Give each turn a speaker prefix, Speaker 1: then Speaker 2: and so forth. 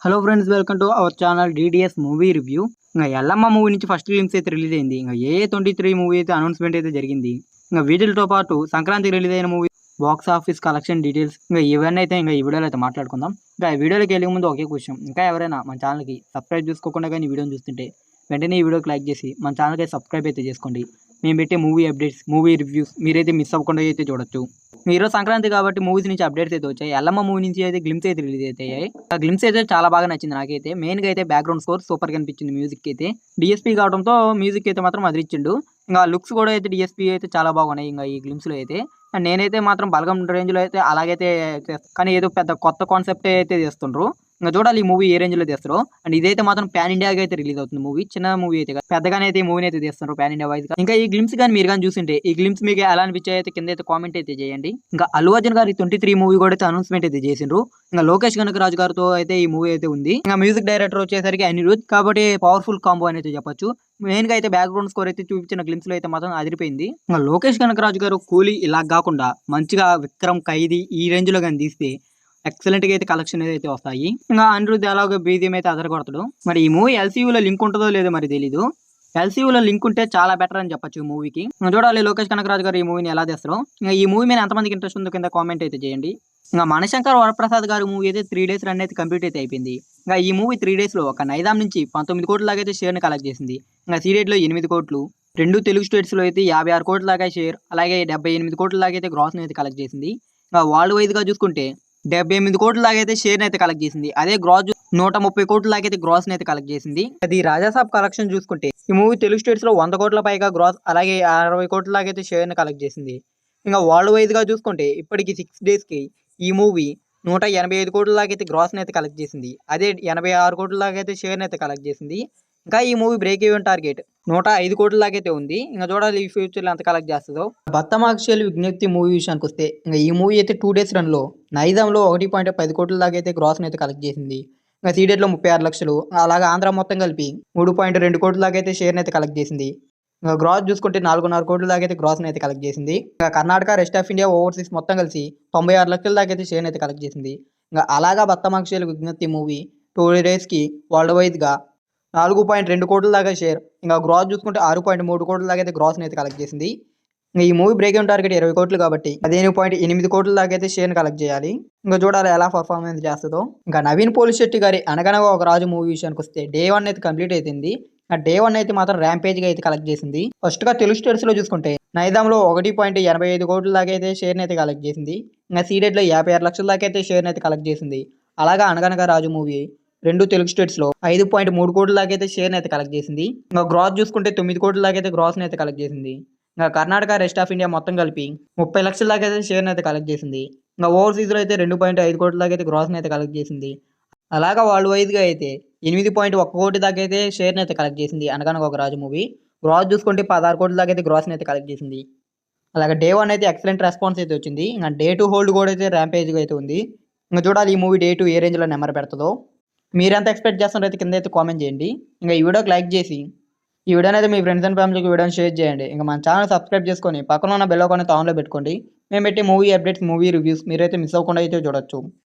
Speaker 1: Hello friends, welcome to our channel DDS movie review. ఇంకా Yellamma movie నుంచి first glimpse అయితే release అయింది. ఇంకా ఏ23 మూవీ అయితే అనౌన్స్మెంట్ అయితే జరిగింది. ఇంకా వీటితో పాటు సంక్రాంతికి రిలీజ్ అయిన movie box office collection details ఇంకా ఇవన్నీ అయితే ఇంకా ఈ వీడియోలో అయితే మాట్లాడుకుందాం. ఇంకా ఈ వీడియోలోకి వెళ్ళే ముందు ఒకే క్వశ్చన్, ఇంకా ఎవరైనా మన ఛానల్కి సబ్స్క్రైబ్ చేసుకోకుండా కానీ ఈ వీడియోని చూస్తుంటే వెంటనే ఈ వీడియోకి లైక్ చేసి మన ఛానల్కి సబ్స్క్రైబ్ అయితే చేసుకోండి. మేము పెట్టే మూవీ అప్డేట్స్, మూవీ రివ్యూస్ మీరైతే మిస్ అవ్వకుండా అయితే చూడొచ్చు. ఈరోజు సంక్రాంతి కాబట్టి మూవీస్ నుంచి అప్డేట్స్ అయితే వచ్చాయి. ఎల్లమ్మ మూవీ నుంచి అయితే గ్లిమ్స్ అయితే రిలీజ్ అవుతాయి. ఆ గ్లిమ్స్ అయితే చాలా బాగా నచ్చింది నాకైతే. మెయిన్గా అయితే బ్యాక్గ్రౌండ్ స్కోర్ సూపర్ కనిపించింది. మ్యూజిక్ అయితే డిఎస్పీ కావడంతో మ్యూజిక్ అయితే మాత్రం అదిరిచ్చిండు. ఇంకా లుక్స్ కూడా అయితే డిఎస్పీ అయితే చాలా బాగున్నాయి. ఇంకా ఈ గ్లిమ్స్లో అయితే నేనైతే మాత్రం బలగం రేంజ్లో అయితే అలాగైతే కానీ ఏదో పెద్ద కొత్త కాన్సెప్ట్ అయితే చేస్తుండ్రు. ఇంకా చూడాలి ఈ మూవీ ఏ రేంజ్లో తీస్తారో. అండ్ ఇదైతే మాత్రం పాన్ ఇండియాగా అయితే రిలీజ్ అవుతుంది మూవీ. చిన్న మూవీ అయితే పెద్దగానే అయితే ఈ మూవీని అయితే తీస్తున్నారు పాన్ ఇండియా వైజ్ గా. ఇంకా ఈ గ్లిమ్స్ కానీ మీరు కానీ చూసింటే ఈ గ్లిమ్స్ మీకు ఎలా అనిపించాయి అయితే కింద అయితే కామెంట్ అయితే చేయండి. ఇంకా అల్లు అర్జున్ గారి 23 మూవీ కూడా అయితే అనౌన్స్మెంట్ అయితే చేసిండ్రు. ఇంకా లోకేష్ కనకరాజు గారితో అయితే ఈ మూవీ అయితే ఉంది. ఇంకా మ్యూజిక్ డైరెక్టర్ వచ్చేసరికి అనిరుద్, కాబట్టి పవర్ఫుల్ కాంబో అని అయితే చెప్పొచ్చు. మెయిన్ గా అయితే బ్యాక్గ్రౌండ్ స్కోర్ అయితే చూపించిన గ్లిమ్స్ లో అయితే మాత్రం అదిరిపోయింది. ఇంకా లోకేష్ కనకరాజు గారు కూలీ ఇలా కాకుండా మంచిగా విక్రమ్, ఖైదీ ఈ రేంజ్ లో కానీ తీస్తే ఎక్సలెంట్ గా అయితే కలెక్షన్ అయితే వస్తాయి. ఇంకా అనిరుద్ ఎలాగో బీజియం అయితే అదరగొడతాడు. మరి ఈ మూవీ ఎల్సీయూలో లింక్ ఉంటుందో లేదో మరి తెలీదు. ఎల్సీయూలో లింక్ ఉంటే చాలా బెటర్ అని చెప్పొచ్చు ఈ మూవీకి. చూడాలి లోకేష్ కనకరాజు గారు ఈ మూవీని ఎలా తెస్తారో. ఇంకా ఈ మూవీ మీద ఎంతమందికి ఇంట్రెస్ట్ ఉందో కింద కామెంట్ అయితే చేయండి. ఇంకా మనశంకర్ వరప్రసాద్ గారి మూవీ అయితే 3 days రన్ అయితే కంప్లీట్ అయితే అయిపోయింది. ఇంకా ఈ మూవీ 3 days లో ఒక నైదాం నుంచి 19 కోట్ల దాకా అయితే షేర్ని కలెక్ట్ చేసింది. ఇంకా సీడెడ్ లో 8 కోట్లు, 2 తెలుగు స్టేట్స్ లో అయితే 56 కోట్ల దాకా షేర్, అలాగే 78 కోట్ల దాకా అయితే గ్రాస్ అయితే కలెక్ట్ చేసింది. ఇంకా వరల్డ్ వైజ్ గా చూసుకుంటే 78 కోట్ల దాకా అయితే షేర్ అయితే కలెక్ట్ చేసింది. అదే గ్రాస్ 130 కోట్ల దాకా అయితే గ్రాస్ అయితే కలెక్ట్ చేసింది. అది రాజాసాబ్ కలెక్షన్ చూసుకుంటే ఈ మూవీ తెలుగు స్టేట్స్ లో 100 కోట్ల పైగా గ్రాస్, అలాగే 60 కోట్ల దాకా అయితే షేర్ కలెక్ట్ చేసింది. ఇంకా వరల్డ్ వైజ్ గా చూసుకుంటే ఇప్పటికి 6 days కి ఈ మూవీ 185 కోట్ల దాకా అయితే గ్రాస్ అయితే కలెక్ట్ చేసింది. అదే 86 కోట్ల దాకా అయితే షేర్ అయితే కలెక్ట్ చేసింది. ఇంకా ఈ మూవీ బ్రేక్ ఈవెన్ టార్గెట్ 105 కోట్ల దాకా అయితే ఉంది. ఇంకా చూడాలి ఈ ఫ్యూచర్ లో ఎంత కలెక్ట్ చేస్తుందో. బత్తమాక్షలు విజ్ఞప్తి మూవీ విషయానికి వస్తే ఇంకా ఈ మూవీ అయితే 2 days రన్ లో నైజాంలో 1.10 కోట్ల దాకా అయితే గ్రాస్ అయితే కలెక్ట్ చేసింది. ఇంకా సీడెడ్ లో 36 లక్షలు, అలాగే ఆంధ్ర మొత్తం కలిపి 3.2 కోట్ల దాకా అయితే షేర్ అయితే కలెక్ట్ చేసింది. ఇంకా గ్రాస్ చూసుకుంటే 4.5 కోట్ల దాకా అయితే గ్రాస్ అయితే కలెక్ట్ చేసింది. ఇంకా Karnataka, rest of India, overseas మొత్తం కలిసి 96 లక్షల దాకా అయితే షేర్ అయితే కలెక్ట్ చేసింది. ఇంకా అలాగా బత్తమాక్షలు విజ్ఞప్తి మూవీ 2 days కి వరల్డ్ వైజ్ గా 4.2 కోట్ల దాకా షేర్, ఇంకా గ్రాస్ చూసుకుంటే 6.3 కోట్ల దాకా అయితే గ్రాస్ అయితే కలెక్ట్ చేసింది. ఇంకా ఈ మూవీ బ్రేక్ ఈవెన్ టార్గెట్ 20 కోట్లు కాబట్టి 15.8 కోట్ల దాకా అయితే షేర్ కలెక్ట్ చేయాలి. ఇంకా చూడాలి ఎలా పర్ఫార్మెన్స్ చేస్తుందో. ఇంకా నవీన్ పోలిశెట్టి గారి అనగనగా ఒక రాజు మూవీ విషయానికి వస్తే డే 1 అయితే కంప్లీట్ అయిపోయింది. ఆ డే 1 అయితే మాత్రం ర్యాంపేజ్ గా అయితే కలెక్ట్ చేసింది. ఫస్ట్ గా తెలుగు స్టేట్స్ లో చూసుకుంటే నైదాంలో 1.85 కోట్ల దాకా అయితే షేర్ అయితే కలెక్ట్ చేసింది. ఇంకా సీడెడ్ లో 56 లక్షల దాకా అయితే షేర్ అయితే కలెక్ట్ చేసింది. అలాగా అనగనగా రాజు మూవీ 2 తెలుగు స్టేట్స్ లో 5.3 కోట్ల దాకా అయితే షేర్ అయితే కలెక్ట్ చేసింది. ఇంకా గ్రాస్ చూసుకుంటే 9 కోట్ల దాకా అయితే గ్రాస్ అయితే కలెక్ట్ చేసింది. ఇంకా కర్ణాటక, రెస్ట్ ఆఫ్ ఇండియా మొత్తం కలిపి 30 లక్షల దాకా అయితే షేర్ అయితే కలెక్ట్ చేసింది. ఇంకా ఓవర్సీస్ లో అయితే 2.5 కోట్ల దాకా అయితే గ్రాస్ అయితే కలెక్ట్ చేసింది. అలాగా వరల్డ్ వైజ్ గా అయితే 8.1 కోటి దాకా అయితే షేర్ అయితే కలెక్ట్ చేసింది అనగనగా ఒక రాజు మూవీ. గ్రాస్ చూసుకుంటే 16 కోట్ల దాకా అయితే గ్రాస్ అయితే కలెక్ట్ చేసింది. అలాగే డే 1 అయితే ఎక్సలెంట్ రెస్పాన్స్ అయితే వచ్చింది. ఇంకా డే 2 హోల్డ్ కూడా అయితే ర్యాంపేజ్ గా అయితే ఉంది. ఇంకా చూడాలి ఈ మూవీ డే 2 ఏ రేంజ్ లో నెంబర్ పెడుతుందో. మీరు ఎంత ఎక్స్పెక్ట్ చేస్తున్నారో అయితే కింద అయితే కామెంట్ చేయండి. ఇంకా ఈ వీడియోకి లైక్ చేసి ఈ వీడియోని అయితే మీ ఫ్రెండ్స్ అండ్ ఫ్యామిలీకి వీడియోని షేర్ చేయండి. ఇంకా మన ఛానల్ సబ్స్క్రైబ్ చేసుకొని పక్కన ఉన్న బెల్ ఐకాన్ అయితే ఆన్లో పెట్టుకోండి. మేము పెట్టే మూవీ అప్డేట్స్, మూవీ రివ్యూస్ మీరైతే మిస్ అవ్వకుండా అయితే చూడొచ్చు.